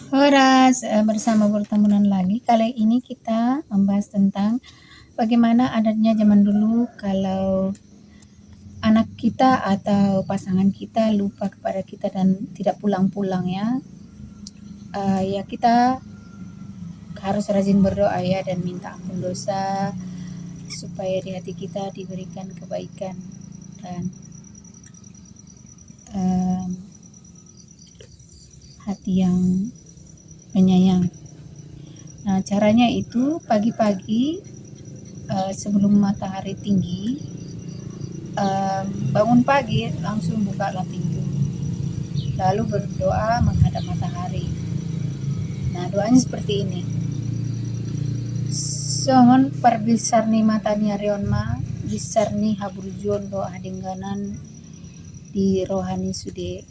Horas, bersama pertemuan lagi. Kali ini kita membahas tentang bagaimana adatnya zaman dulu kalau anak kita atau pasangan kita lupa kepada kita dan tidak pulang-pulang ya. Ya kita harus rajin berdoa ya dan minta ampun dosa supaya di hati kita diberikan kebaikan dan hati yang penyayang. Nah, caranya itu pagi-pagi sebelum matahari tinggi, bangun pagi langsung bukalah pintu, lalu berdoa menghadap matahari. Nah, doanya seperti ini: Sohon parbisarni matanya rionma bisarni haburjuon doa dengganan di rohani sude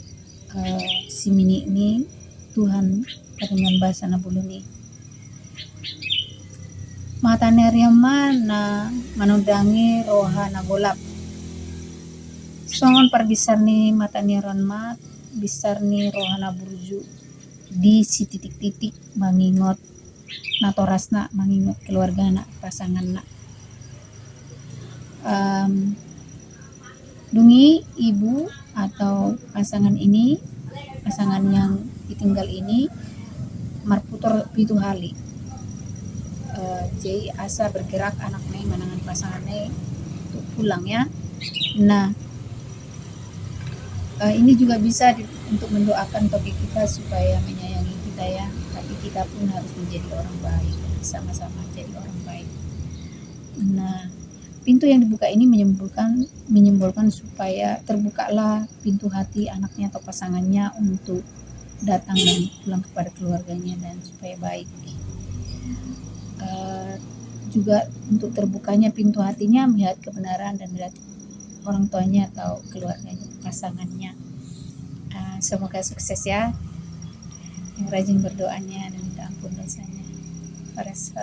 simini ini Tuhan dengan bahasa nabuluni matanya rionma na manudangi rohana golap. Songon parbisarni matanya rionma bisarni rohana burju di si titik-titik mengingot natorasna, mengingat keluarga nak, pasangan nak. Dungi ibu atau pasangan yang ditinggal ini marputor pitu hali. Jadi asa bergerak anaknya menangan pasangannya untuk pulang ya. Nah, ini juga bisa untuk mendoakan toki kita supaya menyayangi kita ya. Tapi kita pun harus menjadi orang baik, sama-sama jadi orang baik. Nah, pintu yang dibuka ini menyimbolkan supaya terbukalah pintu hati anaknya atau pasangannya untuk datang dan pulang kepada keluarganya dan supaya baik. Juga untuk terbukanya pintu hatinya melihat kebenaran dan melihat orang tuanya atau keluarganya, pasangannya. Semoga sukses ya, yang rajin berdoanya dan minta ampun dosanya. Horas.